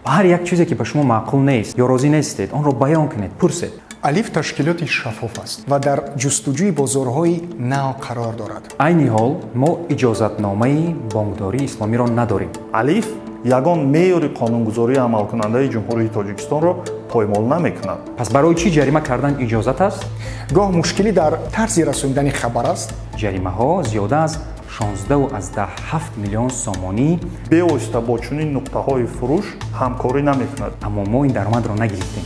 هر یک چیزی که به شما معقول نیست یا راضی نیستید آن را بیان کنید، پرسید. الف تشکیلاتی شفاف است و در جستجوی بازارهای نو قرار دارد. عین حال ما اجازتنامه بانکداری اسلامی را نداریم. الف ягон меъёри қонунгузории амалкунандаи ҷумҳурии тоҷикистонро поймол намекунад. پس برای چی جریمه کردن اجازت است؟ گاه مشکلی در طرز رساندن خبر است. جریمه ها زیاده از 16.7 میلیون سومانی бевосита бо чунин нуқтаҳои фурӯш ҳамкорӣ намекунад. اما ما این درآمد را نگرفتیم.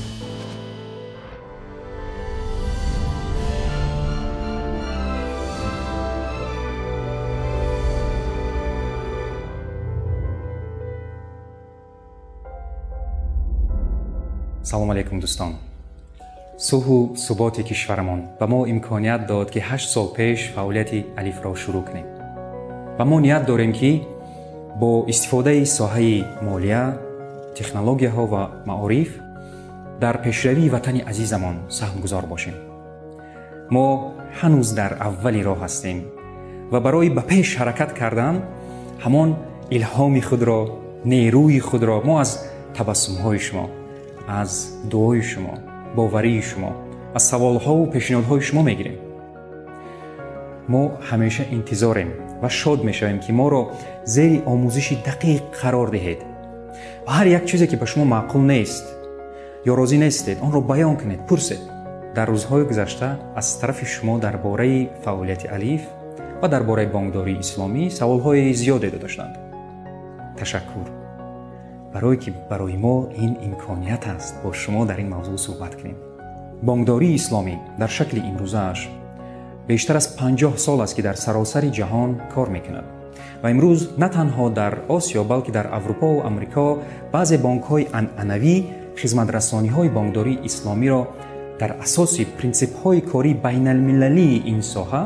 салом алейкум дӯстон. сулҳу суботи кишварамон ба мо имконият дод ки 8 сол пеш фаъолияти алифро шурӯъ кунем. ва мо ният дорем ки бо истифодаи соҳаи молия, технологияҳо ва маориф дар пешравии ватани азизамон саҳмгузор бошем. мо ҳанӯз дар аввали роҳ ҳастем ва барои ба пеш ҳаракат кардан ҳамон илҳоми худро, нерӯи худро мо аз табассумҳои шумо, аз дуои шумо, боварии шумо, аз саволҳову пешниҳодҳои шумо мегирем. мо ҳамеша интизорем ва шод мешавем ки моро зери омӯзиши дақиқ қарор диҳед ва ҳар як чизе ки ба шумо маъқул нест ё розӣ нестед онро баён кунед, пурсед. дар рӯзҳои гузашта аз тарафи шумо дар бораи фаъолияти алиф ва дар бораи бонкдории исломӣ саволҳои зиёде доштанд. ташаккур, барое ки барои мо ин имконият аст бо шумо дар ин мавзӯъ суҳбат кунем. бонкдории исломӣ дар шакли имрӯзааш бештар аз 50 сол аст ки дар саросари ҷаҳон кор мекунад ва имрӯз на танҳо дар осиё балки дар аврупову амрико баъзе бонкҳои анъанавӣ хизматрасониҳои бонкдории исломиро дар асоси принсипҳои кории байналмилалии ин соҳа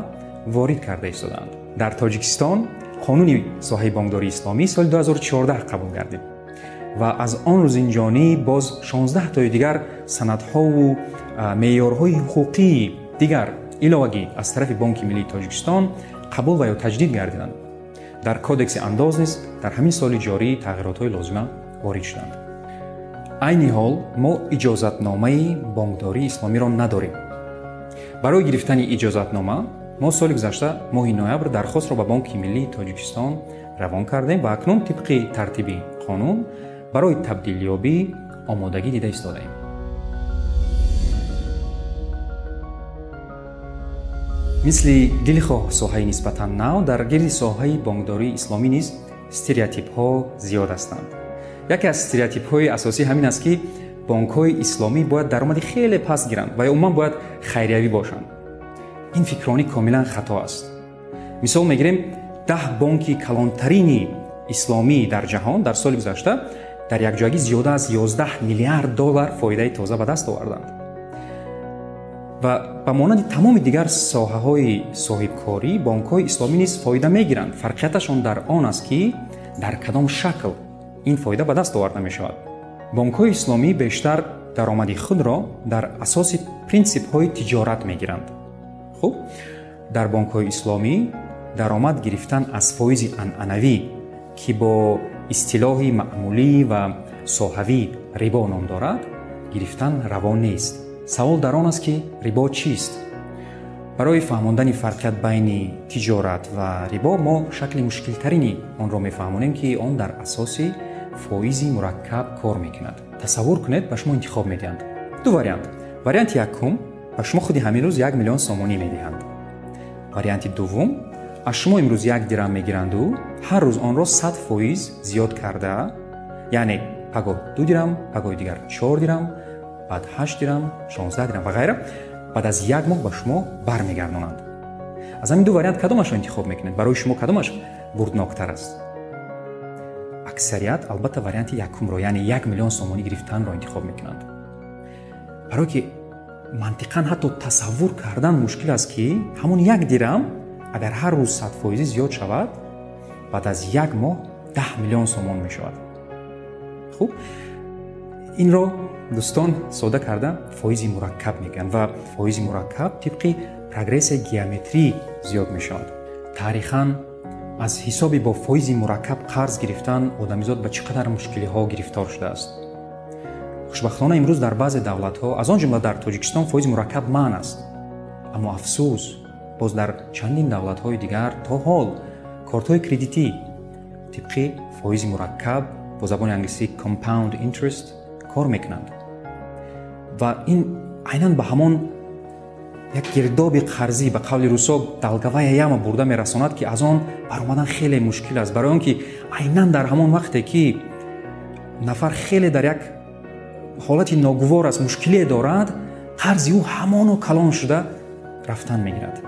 ворид карда истодаанд. дар тоҷикистон қонуни соҳаи бонкдории исломӣ соли 2014 қабул гардид ва аз он рӯзинҷонӣ боз 16 тои дигар санадҳову меъёрҳои ҳуқуқии дигар иловагӣ аз тарафи Бонки Миллии Тоҷикистон қабул ва ё таҷдид гардиданд. дар кодекси андоз низ дар ҳамин соли ҷорӣ тағйиротҳои лозима ворид шуданд. айни ҳол мо иҷозатномаи бонкдории исломиро надорем. барои гирифтани иҷозатнома мо соли гузашта моҳи ноябр дархостро ба Бонки Миллии Тоҷикистон равон кардем ва акнун тибқи тартиби қонун барои табдилёбӣ омодагӣ дида истодаем. мисли дилхоҳ соҳаи нисбатан нав дар гирди соҳаи бонкдории исломӣ низ стереотипҳо зиёд ҳастанд. яке аз стереотипҳои асосӣ ҳамин аст ки бонкҳои исломӣ бояд даромади хеле паст гиранд ва умуман бояд хайриявӣ бошанд. ин фикрронӣ комилан хато аст. мисол мегирем 10 бонки калонтарини исломӣ дар ҷаҳон дар соли гузашта дар якҷоягӣ зиёда аз 11 миллиард доллар фоидаи тоза ба даст оварданд. ва ба монанди тамоми дигар соҳаҳои соҳибкорӣ бонкҳои исломӣ низ фоида мегиранд. фарқияташон дар он аст ки дар кадом шакл ин фоида ба даст оварда мешавад. бонкҳои исломӣ бештар даромади худро дар асоси принсипҳои тиҷорат мегиранд. хуб, дар бонкҳои исломӣ даромад гирифтан аз фоизи анъанавӣ ки бо истилоҳи маъмулӣ ва соҳавӣ рибо ном дорад гирифтан равон нест. савол дар он аст ки рибо чист? барои фаҳмондани фарқият байни тиҷорат ва рибо мо шакли мушкилтарини онро мефаҳмонем ки он дар асоси фоизи мураккаб кор мекунад. тасаввур кунед ба шумо интихоб медиҳанд. ду вариант. варианти якум ба шумо худи ҳамин рӯз 1 миллион сомонӣ медиҳанд. варианти дуввум аз шумо имрӯз 1 дирам мегиранду ҳар рӯз онро 100% зиёд карда, яъне пагоҳ 2 дирам, пагоҳи дигар 4 дирам, баъд 8 дирам, 16 дирам ва ғайра баъд аз 1 моҳ ба шумо бармегардонанд. аз ҳамин ду вариант кадомашро интихоб мекунед? барои шумо кадомаш бурдноктар аст? аксарият албатта варианти якумро, яъне 1 миллион сомонӣ гирифтанро интихоб мекунанд. барое ки мантиқан ҳатто тасаввур кардан мушкил аст ки ҳамон 1 дирам агар ҳар рӯз 100% зиёд шавад, баъд аз 1 моҳ 10 миллион сомон мешавад. хуб, инро дӯстон сода карда фоизи мураккаб мегӯянд ва фоизи мураккаб тибқи прогрессияи геометрӣ зиёд мешавад. таърихан аз ҳисоби бо фоизи мураккаб қарз гирифтан одамизод ба чӣ қадар мушкилиҳо гирифтор шудааст. хушбахтона имрӯз дар баъзе давлатҳо, аз он ҷумла дар Тоҷикистон, фоизи мураккаб маън аст. аммо афсӯс, боз дар чандин давлатҳои дигар то ҳол кортҳои кредитӣ тибқи фоизи мураккаб бо забони англисӣ compound interest кор мекунанд. ва ин айнан ба ҳамон як гирдоби қарзӣ, ба қавли рӯсо далгавая яма бурда мерасонад, ки аз он баромадан хеле мушкил аст. барои он ки айнан дар ҳамон вақте ки нафар хеле дар як ҳолати ногувор аст, мушкилие дорад, қарзи ӯ ҳамоно калон шуда рафтан мегирад.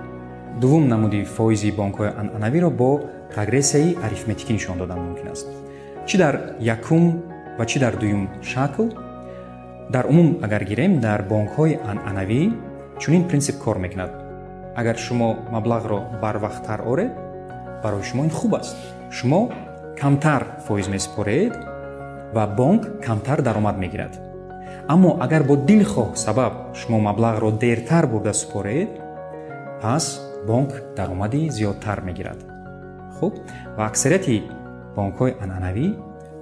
дуввум намуди фоизи бонкҳои анъанавиро бо прогрессияи арифметикӣ нишон додан мумкин аст. чӣ дар якум ва чӣ дар дуюм шакл, дар умум агар гирем, дар бонкҳои анъанавӣ чунин принсип кор мекунад. агар шумо маблағро барвақттар оред, барои шумо ин хуб аст. шумо камтар фоиз месупоред ва бонк камтар даромад мегирад. аммо агар бо дилхоҳ сабаб шумо маблағро дертар бурда супоред, пас бонк даромади зиёдтар мегирад. хуб, ва аксарияти бонкҳои анъанавӣ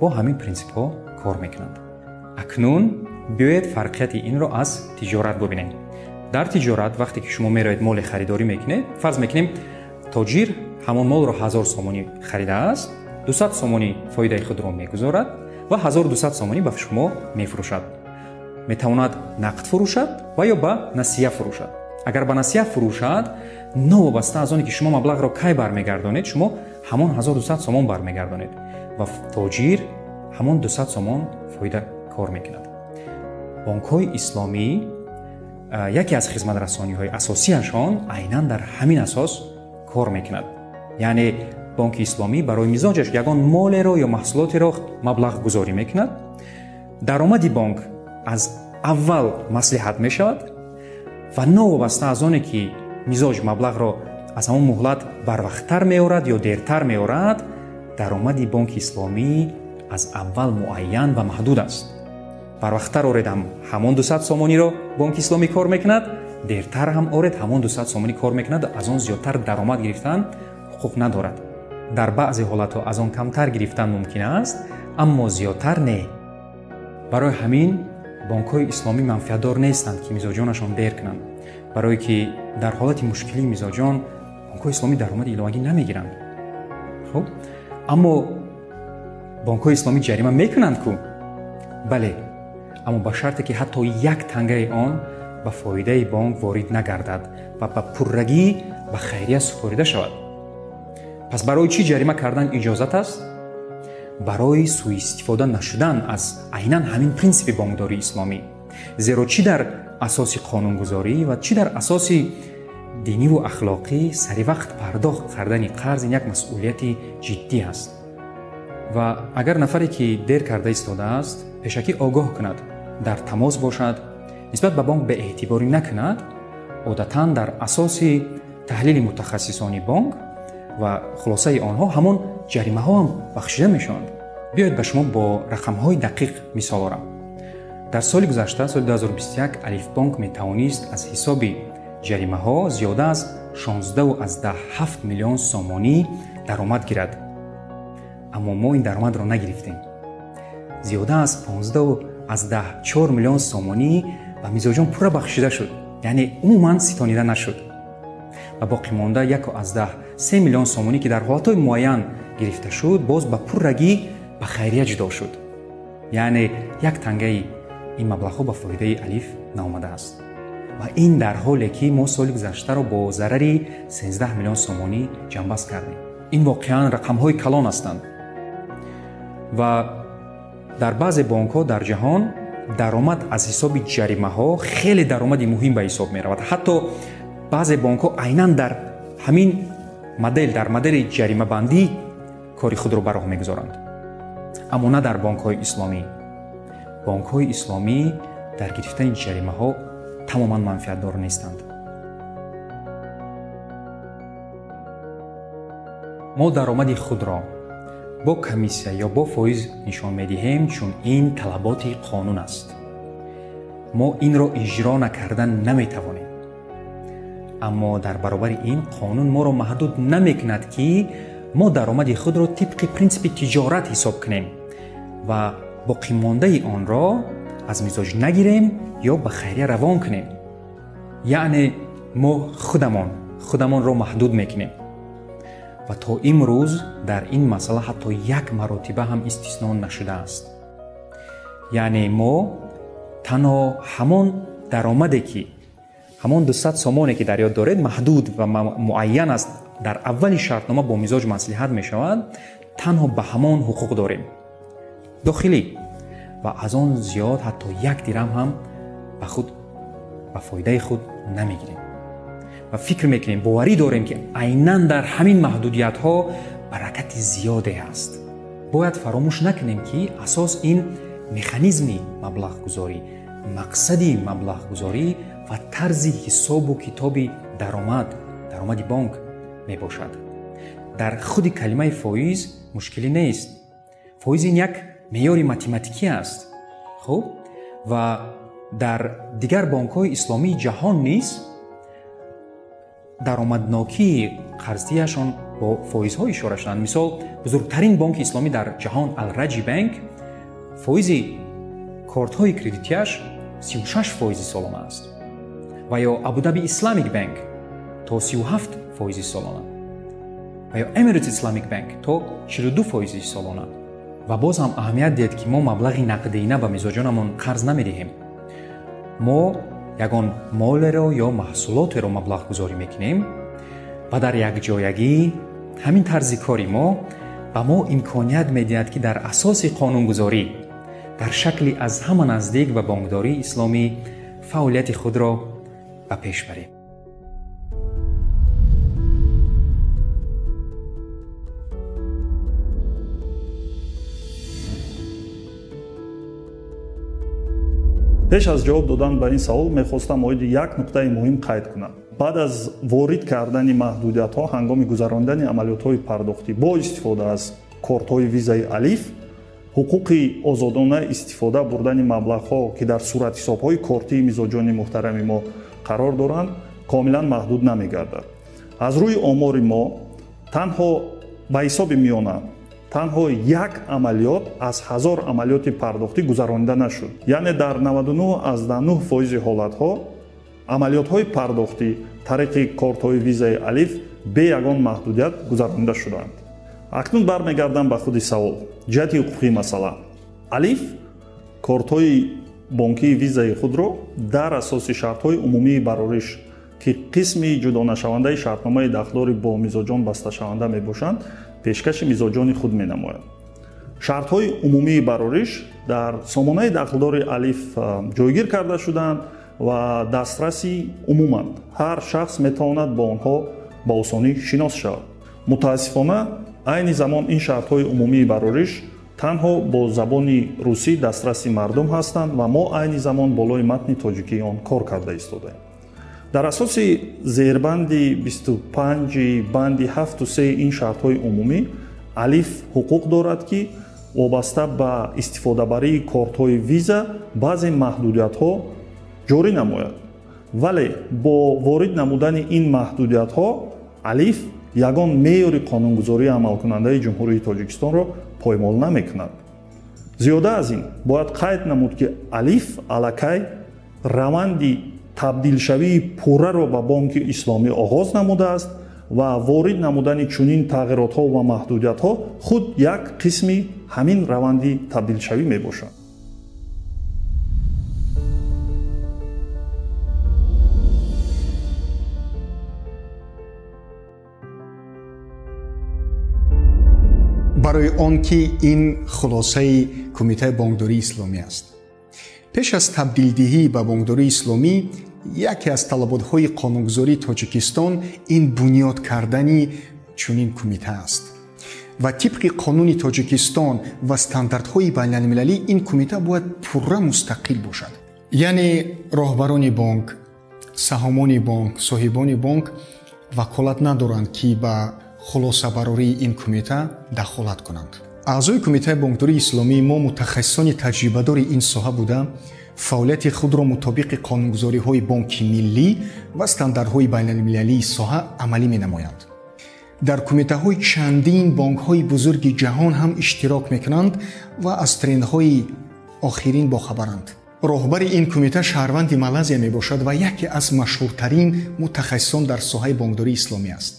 бо ҳамин принсипҳо кор мекунанд. акнун биёед фарқияти инро аз тиҷорат бубинем. дар тиҷорат вақте ки шумо мероед моле харидорӣ мекунед, фарз мекунем тоҷир ҳамон молро 1000 сомонӣ харидааст, 200 сомонӣ фоидаи худро мегузорад ва 1200 сомонӣ ба шумо мефурӯшад. метавонад нақд фурӯшад ва ё ба насия фурӯшад. агар ба насия фурӯшад, новобаста аз оне ки шумо маблағро кай бармегардонед, шумо ҳамон 1200 сомон бармегардонед ва тоҷир ҳамон 200 сомон фоида кор мекунад. бонкҳои исломӣ яке аз хизматрасониҳои асосияшон айнан дар ҳамин асос кор мекунад. яъне бонки исломӣ барои мизоҷаш ягон молеро ё маҳсулотеро маблағ гузорӣ мекунад. даромади бонк аз аввал маслиҳат мешавад ва новобаста аз оне ки мизоҷ маблағро аз ҳамон муҳлат барвақттар меорад ё дертар меорад, даромади бонки исломӣ аз аввал муайян ва маҳдуд аст. барвақттар оред ҳам ҳамон 200 сомониро бонки исломӣ кор мекунад, дертар ҳам оред ҳамон 200 сомонӣ кор мекунад, аз он зиёдтар даромад гирифтан ҳуқуқ надорад. дар баъзе ҳолатҳо аз он камтар гирифтан мумкин аст, аммо зиёдтар не. барои ҳамин бонкҳои исломӣ манфиатдор нестанд ки мизоҷонашон дер кунанд, барое ки дар ҳолати мушкилии мизоҷон бонкҳои исломӣ даромади иловагӣ намегиранд. хуб, аммо бонкҳои исломӣ ҷарима мекунанд ку? бале, аммо ба шарте ки ҳатто як тангаи он ба фоидаи бонк ворид нагардад ва ба пуррагӣ ба хайрия супорида шавад. пас барои чӣ ҷарима кардан иҷозат аст? барои сӯистифода нашудан аз айнан ҳамин принсипи бонкдории исломӣ. зеро чӣ дар асоси қонунгузорӣ ва чӣ дар асоси диниву ахлоқӣ саривақт пардохт кардани қарз ин як масъулияти ҷиддӣ аст. ва агар нафаре ки дер карда истодааст пешакӣ огоҳ кунад, дар тамос бошад, нисбат ба бонк беэътиборӣ накунад, одатан дар асоси таҳлили мутахассисони бонк ва хулосаи онҳо ҳамон ҷаримаҳо ҳам бахшида мешаванд. биёед ба шумо бо рақамҳои дақиқ мисол орам. дар соли гузашта, соли 2021, алифбонк метавонист аз ҳисоби ҷаримаҳо зиёда аз 16.7 миллион сомонӣ даромад гирад. аммо мо ин даромадро нагирифтем. зиёда аз 15.4 миллион сомонӣ ба мизоҷон пурра бахшида шуд, яъне умуман ситонида нашуд. ва боқӣ монда 1.3 миллион сомонӣ ки дар ҳолатҳои муайян гирифта шуд, боз ба пуррагӣ ба хайрия ҷудо шуд. яъне як тангаи ин маблағҳо ба фоидаи алиф наомадааст. ва ин дар ҳоле ки мо соли гузаштаро бо зарари 13 миллион сомонӣ ҷанбаст кардем. ин воқеан рақамҳои калон ҳастанд. ва дар баъзе бонкҳо дар ҷаҳон даромад аз ҳисоби ҷаримаҳо хеле даромади муҳим ба ҳисоб меравад. ҳатто баъзе бонкҳо айнан дар ҳамин модел, дар модели ҷаримабандӣ кори худро ба роҳ мегузоранд. аммо на дар бонкҳои исломӣ. бонкҳои исломӣ дар гирифтани ҷаримаҳо тамоман манфиатдор нестанд. мо даромади худро бо комиссия ё бо фоиз нишон медиҳем, чун ин талаботи қонун аст. мо инро иҷро накардан наметавонем. аммо дар баробари ин қонун моро маҳдуд намекунад ки мо даромади худро тибқи принсипи тиҷорат ҳисоб кунем ва боқимондаи онро аз мизоҷ нагирем ё ба хайрия равон кунем. яъне мо худамонро маҳдуд мекунем ва то имрӯз дар ин масъала ҳатто як маротиба ҳам истисно нашудааст. яъне мо танҳо ҳамон даромаде ки ҳамон 200 сомоне ки дар ёд доред маҳдуд ва муайян аст, дар аввали шартнома бо мизоҷ маслиҳат мешавад, танҳо ба ҳамон ҳуқуқ дорем дохилӣ ва аз он зиёд ҳатто як дирам ҳам ба фоидаи худ намегирем ва фикр мекунем, боварӣ дорем ки айнан дар ҳамин маҳдудиятҳо баракати зиёде ҳаст. бояд фаромӯш накунем ки асос ин механизми маблағгузорӣ, мақсади маблағгузорӣ ва тарзи ҳисобу китоби даромади бонк мебошад. дар худи калимаи фоиз мушкилӣ нест. фоиз ин як меъёри математикӣ аст. хуб, ва дар дигар бонкҳои исломии ҷаҳон низ даромаднокии қарздиашон бо фоизҳо ишора шуданд. мисол, бузургтарин бонки исломӣ дар ҷаҳон Al-Rajhi Bank фоизи кортҳои кредитияш 36% солона аст ва ё Abu Dhabi Islamic Bank то 37% солона ва ё Emirates Islamic Bank то 42% солона. ва боз ҳам аҳамият диҳед ки мо маблағи нақдина ба мизоҷонамон қарз намедиҳем. мо ягон молеро ё маҳсулотеро маблағгузорӣ мекунем ва дар якҷоягӣ ҳамин тарзи кори мо ба мо имконият медиҳад ки дар асоси қонунгузорӣ дар шакли аз ҳама наздик ба бонкдории исломӣ фаъолияти худро ба пеш барем. пеш аз ҷавоб додан ба ин савол мехостам оиди як нуқтаи муҳим қайд кунам. баъд аз ворид кардани маҳдудиятҳо ҳангоми гузарондани амалиётҳои пардохтӣ бо истифода аз кортҳои визаи алиф, ҳуқуқи озодона истифода бурдани маблағҳо ки дар суратҳисобҳои кортии мизоҷони муҳтарами мо қарор доранд, комилан маҳдуд намегардад. аз рӯи омори мо танҳо ба ҳисоби миёна танҳо як амалиёт аз 1000 амалиёти пардохтӣ гузаронида нашуд. яъне дар 99.9% ҳолатҳо амалиётҳои пардохтӣ тариқи кортҳои визаи алиф бе ягон маҳдудият гузаронида шуданд. акнун бармегардам ба худи савол. ҷиҳати ҳуқуқии масъала. алиф кортҳои бонкии визаи худро дар асоси шартҳои умумии барориш ки қисми ҷудонашавандаи шартномаи дахлдори бо мизоҷон басташаванда мебошанд, пешкаши мизоҷони худ менамояд. шартҳои умумии барориш дар сомонаи дахлдори алиф ҷойгир карда шуданд ва дастрасӣ умуманд. ҳар шахс метавонад бо онҳо ба осонӣ шинос шавад. мутаассифона айни замон ин шартҳои умумии барориш танҳо бо забони русӣ дастраси мардум ҳастанд ва мо айни замон болои матни тоҷикии он кор карда истодаем. дар асоси зербанди 25 банди 7.3 ин шартҳои умумӣ алиф ҳуқуқ дорад ки вобаста ба истифодабарии кортҳои виза баъзе маҳдудиятҳо ҷорӣ намояд. вале бо ворид намудани ин маҳдудиятҳо алиф ягон меъёри қонунгузории амалкунандаи ҷумҳурии тоҷикистонро поймол намекунад. зиёда аз ин бояд қайд намуд ки алиф аллакай раванди табдилшавии пурраро ба бонки исломӣ оғоз намудааст ва ворид намудани чунин тағйиротҳо ва маҳдудиятҳо худ як қисми ҳамин раванди табдилшавӣ мебошад. барои он ки ин хулосаи кумитаи бонкдории исломӣ аст. пеш аз табдилдиҳӣ ба бонкдории исломӣ, яке аз талаботҳои қонунгузории Тоҷикистон ин бунёд кардани чунин кумита аст. ва тибқи қонуни Тоҷикистон ва стандартҳои байналмилалӣ ин кумита бояд пурра мустақил бошад. яъне роҳбарони бонк, саҳомони бонк, соҳибони бонк ваколат надоранд ки ба хулосабарории ин кумита дахолат кунанд. аъзои кумитаи бонкдории исломӣ мо мутахассисони таҷрибадори ин соҳа буда фаъолияти худро мутобиқи қонунгузориҳои бонки миллӣ ва стандартҳои байналмилалии соҳа амалӣ менамоянд. дар кумитаҳои чандин банкҳои бузурги ҷаҳон ҳам иштирок мекунанд ва аз трендҳои охирин бохабаранд. роҳбари ин кумита шаҳрванди Малайзия мебошад ва яке аз машҳуртарин мутахассисон дар соҳаи бонкдории исломӣ аст.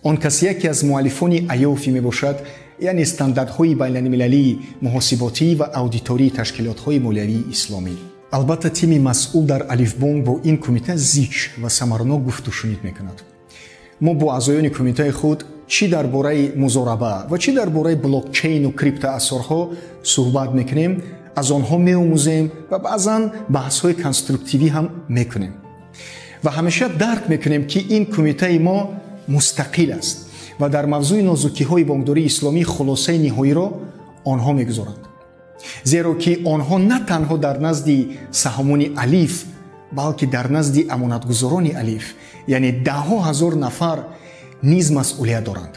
он кас яке аз муаллифони айёфи мебошад, яъне стандартҳои байналмилалии муҳосиботӣ ва аудитории ташкилотҳои молиявии исломӣ. албатта тими масъул дар алифбонк бо ин кумита зич ва самаранок гуфтушунид мекунад. мо бо аъзоёни кумитаи худ чӣ дар бораи музораба ва чӣ дар бораи блокчейну криптоасрорҳо суҳбат мекунем, аз онҳо меомӯзем ва баъзан баҳсҳои конструктивӣ ҳам мекунем. ва ҳамеша дарк мекунем ки ин кумитаи мо мустақил аст ва дар мавзӯи нозукиҳои бонкдории исломӣ хулосаи ниҳоиро онҳо мегузоранд. зеро ки онҳо на танҳо дар назди саҳмони алиф, балки дар назди амонатгузорони алиф, яъне даҳҳо ҳазор нафар низ масъулият доранд,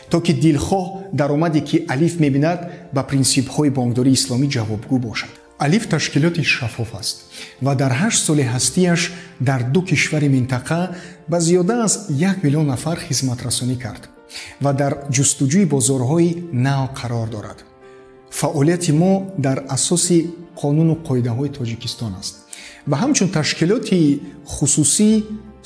то ки дилхоҳ даромаде ки алиф мебинад ба принсипҳои бонкдории исломӣ ҷавобгӯ бошад. алиф ташкилоти шаффоф аст ва дар 8 соли ҳастиаш дар 2 кишвари минтақа ба зиёда аз 1 миллион нафар хизматрасонӣ кард ва дар ҷустуҷӯи бозорҳои нав қарор дорад. фаъолияти мо дар асоси қонуну қоидаҳои Тоҷикистон аст ва ҳамчун ташкилоти хусусӣ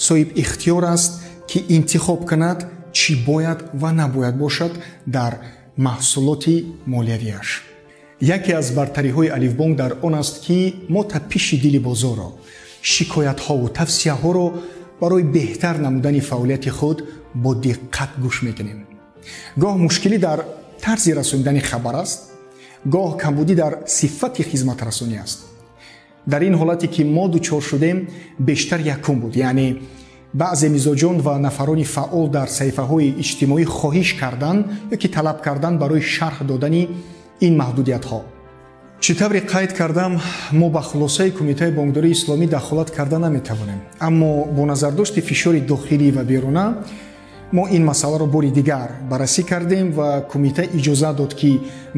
соҳиб ихтиёр аст ки интихоб кунад чӣ бояд ва набояд бошад дар маҳсулоти молиявиаш. яке аз бартариҳои алифбонк дар он аст ки мо тапиши дили бозорро, шикоятҳову тавсияҳоро барои беҳтар намудани фаъолияти худ бо диққат гӯш мекунем. гоҳ мушкилӣ дар тарзи расонидани хабар аст, гоҳ камбудӣ дар сифати хизматрасонӣ аст. дар ин ҳолате ки мо дучор шудем бештар якум буд, яъне баъзе мизоҷон ва нафарони фаъол дар саҳифаҳои иҷтимоӣ хоҳиш кардан ёки талаб кардан барои шарҳ додани ин маҳдудиятҳо. чӣ тавре қайд кардам, мо ба хулосаи кумитаи бонкдории исломӣ дахолат карда наметавонем, аммо бо назардошти фишори дохилӣ ва беруна мо ин масъаларо бори дигар баррасӣ кардем ва кумита иҷозат дод ки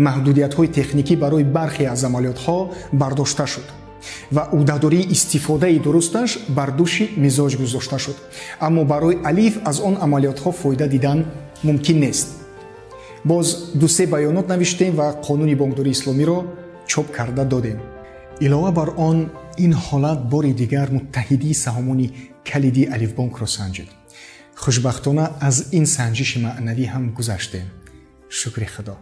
маҳдудиятҳои техникӣ барои бархе аз амалиётҳо бардошта шуд ва ӯҳдадории истифодаи дурусташ бар дӯши мизоҷ гузошта шуд, аммо барои алиф аз он амалиётҳо фоида дидан мумкин нест. боз 2-3 баёнот навиштем ва қонуни бонкдории исломиро чоп карда додем. илова бар он ин ҳолат бори дигар муттаҳидии саҳмони калидии алифбонкро санҷид. хушбахтона аз ин санҷиши маънавӣ ҳам гузаштем. шукри худо.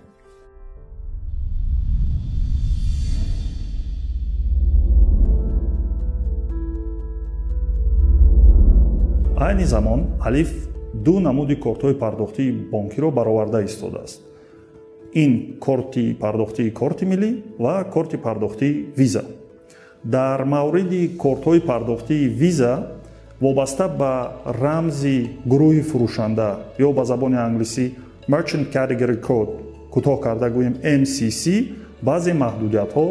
айни замон алиф ду намуди кортҳои пардохтии бонкиро бароварда истодааст. ин корти пардохтии корти миллӣ ва корти пардохтии виза. дар мавриди кортҳои пардохтии виза вобаста ба рамзи гурӯҳи фурӯшанда ё ба забони англисӣ Merchant Category Code, кӯтоҳ карда гӯем MCC, баъзе маҳдудиятҳо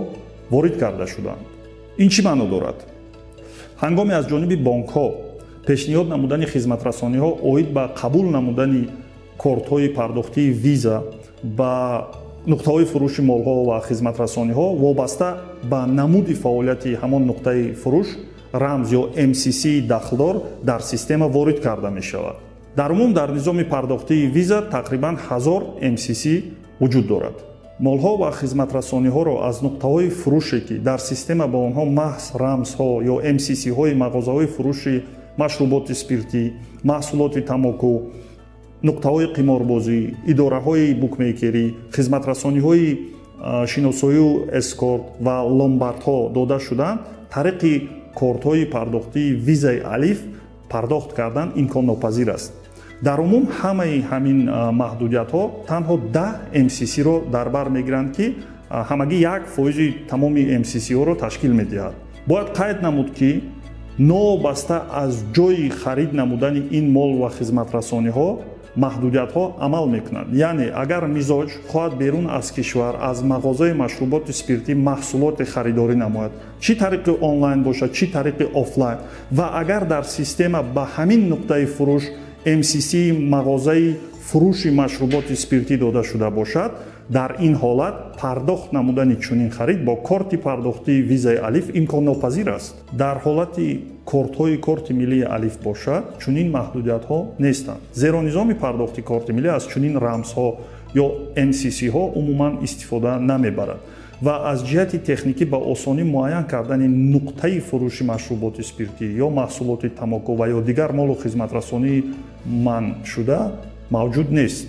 ворид карда шуданд. ин чӣ маъно дорад? ҳангоми аз ҷониби бонкҳо пешниҳод намудани хизматрасониҳо оид ба қабул намудани кортҳои пардохтии виза ба нуқтаҳои фурӯши молҳо ва хизматрасониҳо вобаста ба намуди фаъолияти ҳамон нуқтаи фурӯш рамз ё MCC дахлдор дар система ворид карда мешавад. дар умум дар низоми пардохтии виза тақрибан 1000 MCC вуҷуд дорад. молҳо ва хизматрасониҳоро аз нуқтаҳои фурӯше ки дар система ба онҳо маҳз рамзҳо ё MCC-ҳои мағозаҳои фурӯши машруботи спиртӣ, маҳсулоти тамоку, нуқтаҳои қиморбозӣ, идораҳои букмейкерӣ, хизматрасониҳои шиносоию эскорт ва ломбардҳо дода шуданд, тариқи кортҳои пардохтии визаи алиф пардохт кардан имконнопазир аст. дар умум ҳамаи ҳамин маҳдудиятҳо танҳо 10 MCC-ро дар бар мегиранд ки ҳамагӣ 1% тамоми MCC-ҳоро ташкил медиҳад. бояд қайд намуд ки новобаста аз ҷои харид намудани ин мол ва хизматрасониҳо маҳдудиятҳо амал мекунанд. яъне агар мизоҷ хоҳад берун аз кишвар аз мағозаи машруботи спиртӣ маҳсулоте харидорӣ намояд, чӣ тариқи онлайн бошад, чӣ тариқи офлайн, ва агар дар система ба ҳамин нуқтаи фурӯш MCC мағозаи фурӯши машруботи спиртӣ дода шуда бошад, дар ин ҳолат пардохт намудани чунин харид бо корти пардохтии визаи алиф имконнопазир аст. Дар ҳолати кортҳои корти миллии алиф бошад, чунин маҳдудиятҳо нестанд. Зеро низоми пардохти корти миллӣ аз чунин рамзҳо ё MCC-ҳо умуман истифода намебарад ва аз ҷиҳати техникӣ ба осонӣ муайян кардани нуқтаи фурӯши машруботи спиртӣ ё маҳсулоти тамоку ва ё дигар молу хизматрасонии манъшуда мавҷуд нест.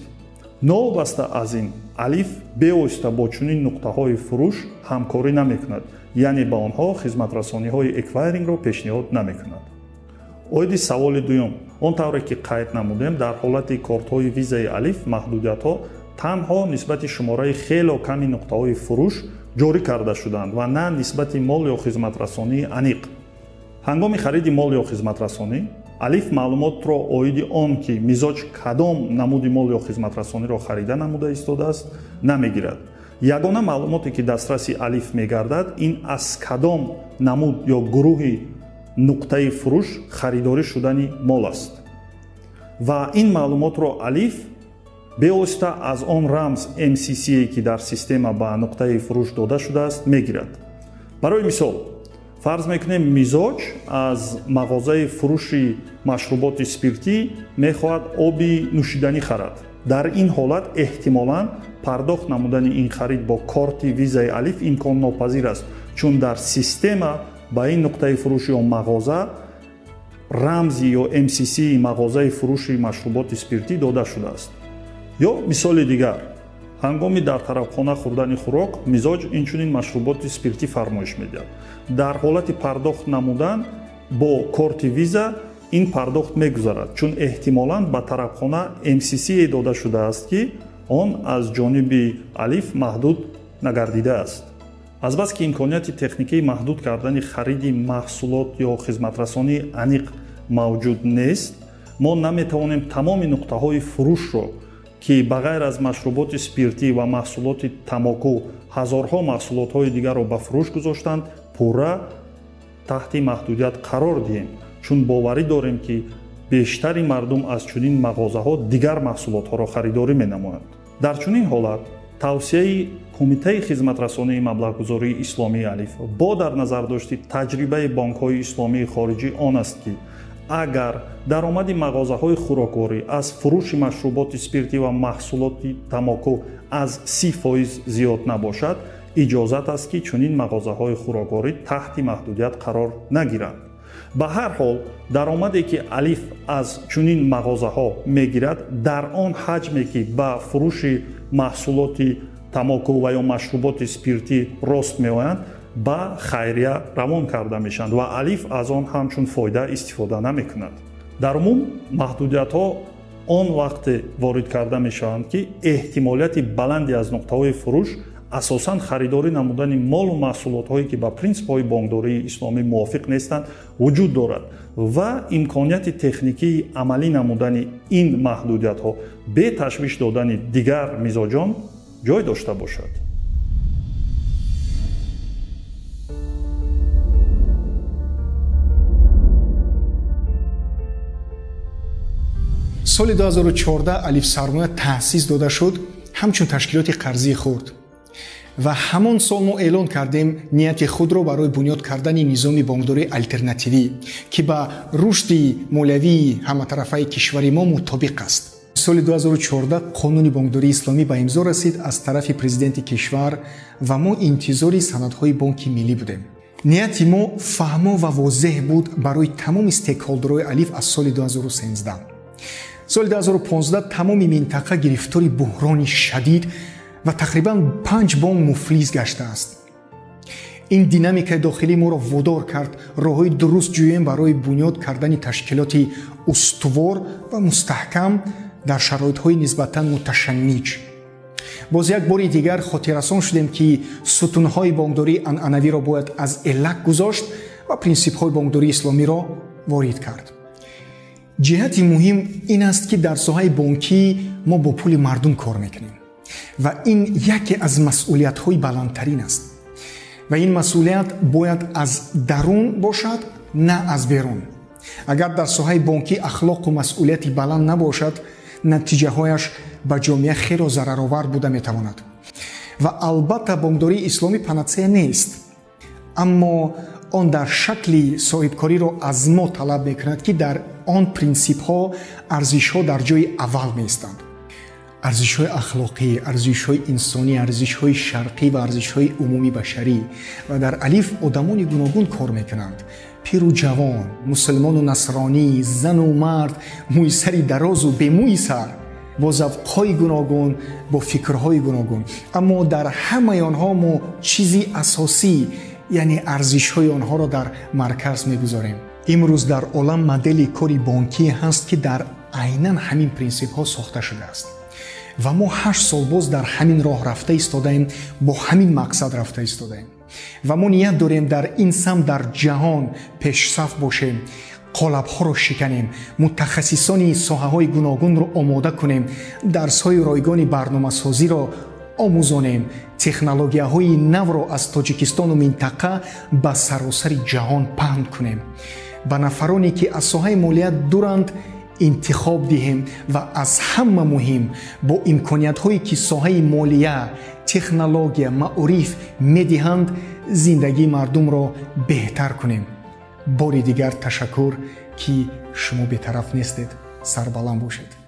Новобаста аз ин, алиф бевосита бо чунин нуқтаҳои фурӯш ҳамкорӣ намекунад, яъне ба онҳо хизматрасониҳои эквайрингро пешниҳод намекунад. Оиди саволи дуюм, он тавре ки қайд намудем, дар ҳолати кортҳои визаи алиф маҳдудиятҳо танҳо нисбати шумораи хело ками нуқтаҳои фурӯш ҷорӣ карда шуданд ва на нисбати мол ё хизматрасонии аниқ. ҳангоми хариди мол ё хизматрасонӣ, алиф маълумотро оиди он ки мизоҷ кадом намуди мол ё хизматрасониро харида намуда истодааст намегирад. ягона маълумоте ки дастраси алиф мегардад, ин аз кадом намуд ё гурӯҳи нуқтаи фурӯш харидорӣ шудани мол аст. ва ин маълумотро алиф бевосита аз он рамз MCC-е ки дар система ба нуқтаи фурӯш дода шудааст мегирад. барои мисол, фарз мекунем мизоҷ аз мағозаи фурӯши машруботи спиртӣ мехоҳад оби нӯшиданӣ харад. дар ин ҳолат эҳтимолан пардохт намудани ин харид бо корти визаи алиф имконнопазир аст, чун дар система ба ин нуқтаи фурӯши он мағоза рамзи ё MCC-и мағозаи фурӯши машруботи спиртӣ дода шудааст. ё мисоли дигар, ҳангоми дар тарабхона хӯрдани хӯрок мизоҷ инчунин машруботи спиртӣ фармоиш медиҳад. дар ҳолати пардохт намудан бо корти виза ин пардохт мегузарад, чун эҳтимолан ба тарабхона MCC-е дода шудааст ки он аз ҷониби алиф маҳдуд нагардидааст. азбаски имконияти техникии маҳдуд кардани хариди маҳсулот ё хизматрасонии аниқ мавҷуд нест, мо наметавонем тамоми нуқтаҳои фурӯшро ки ба ғайр аз машруботи спиртӣ ва маҳсулоти тамоку ҳазорҳо маҳсулотҳои дигарро ба фурӯш гузоштанд пурра таҳти маҳдудият қарор диҳем, чун боварӣ дорем ки бештари мардум аз чунин мағозаҳо дигар маҳсулотҳоро харидорӣ менамоянд. дар чунин ҳолат тавсияи Кумитаи хизматрасонии маблағгузории исломии алиф бо дар назар дошти таҷрибаи банкҳои исломии хориҷӣ он аст ки агар даромади мағозаҳои хӯрокворӣ аз фурӯши машруботи спиртӣ ва маҳсулоти тамоку аз 30% зиёд набошад, иҷозат аст ки чунин мағозаҳои хӯрокворӣ таҳти маҳдудият қарор нагиранд. ба ҳар ҳол даромаде ки алиф аз чунин мағозаҳо мегирад, дар он ҳаҷме ки ба фурӯши маҳсулоти тамоку ва ё машруботи спиртӣ рост меоянд, ба хайрия равон карда мешаванд ва алиф аз он ҳамчун фоида истифода намекунад. дар умум маҳдудиятҳо он вақте ворид карда мешаванд ки эҳтимолияти баланде аз нуқтаҳои фурӯш асосан харидорӣ намудани молу маҳсулотҳое ки ба принсипҳои бонкдории исломӣ мувофиқ нестанд вуҷуд дорад ва имконияти техникии амалӣ намудани ин маҳдудиятҳо бе ташвиш додани дигар мизоҷон ҷой дошта бошад. соли 2014 алиф сармоя таъсис дода шуд ҳамчун ташкилоти қарзии хурд ва ҳамон сол мо эълон кардем нияти худро барои бунёд кардани низоми бонкдории алтернативӣ ки ба рушди молиявии ҳаматарафаи кишвари мо мутобиқ аст. соли 2014 қонуни бонкдории исломӣ ба имзо расид аз тарафи президенти кишвар ва мо интизори санадҳои бонки миллӣ будем. нияти мо фаҳмо ва возеҳ буд барои тамоми стейкҳолдерҳои алиф аз соли 2013. соли 2015 тамоми минтақа гирифтори буҳрони шадид ва тақрибан 5 бонк муфлис гаштааст. ин динамикаи дохилии моро водор кард роҳҳои дуруст ҷӯем барои бунёд кардани ташкилоти устувор ва мустаҳкам дар шароитҳои нисбатан муташанниҷ. боз як бори дигар хотиррасон шудем ки сутунҳои бонкдории анъанавиро бояд аз элак гузошт ва принсипҳои бонкдории исломиро ворид кард. ҷиҳати муҳим ин аст ки дар соҳаи бонкӣ мо бо пули мардум кор мекунем ва ин яке аз масъулиятҳои баландтарин аст ва ин масъулият бояд аз дарун бошад, на аз берун. агар дар соҳаи бонкӣ ахлоқу масъулияти баланд набошад, натиҷаҳояш ба ҷомеа хело зараровар буда метавонад. ва албатта бонкдории исломӣ панатсея нест, аммо он дар шакли соҳибкориро аз мо талаб мекунад ки дар он принсипҳо, арзишҳо дар ҷойи аввал меистанд. арзишҳои ахлоқӣ, арзишҳои инсонӣ, арзишҳои шарқӣ ва арзишҳои умумӣ башарӣ. ва дар алиф одамони гуногун кор мекунанд. пиру ҷавон, мусулмону насронӣ, зану мард, мӯи сари дарозу бемӯи сар, бо завқҳои гуногун, бо фикрҳои гуногун. аммо дар ҳамаи онҳо мо чизи асосӣ, яъне арзишҳои онҳоро дар марказ мегузорем. имрӯз дар олам модели кори бонкӣ ҳаст, ки дар айнан ҳамин принсипҳо сохта шудааст. ва мо 8 сол боз дар ҳамин роҳ рафта истодаем, бо ҳамин мақсад рафта истодаем. ва мо ният дорем дар ин самт дар ҷаҳон пешсаф бошем, қолабҳоро шиканем, мутахассисони соҳаҳои гуногунро омода кунем, дарсҳои ройгони барномасозиро омӯзонем, технологияҳои навро аз тоҷикистону минтақа ба саросари ҷаҳон паҳн кунем. ба нафароне ки аз соҳаи молият дуранд интихоб диҳем ва аз ҳама муҳим бо имкониятҳое ки соҳаи молия, технология, маъриф медиҳанд, зиндагии мардумро беҳтар кунем. бори дигар ташаккур, ки шумо бетараф нестед. сарбаланд бошед.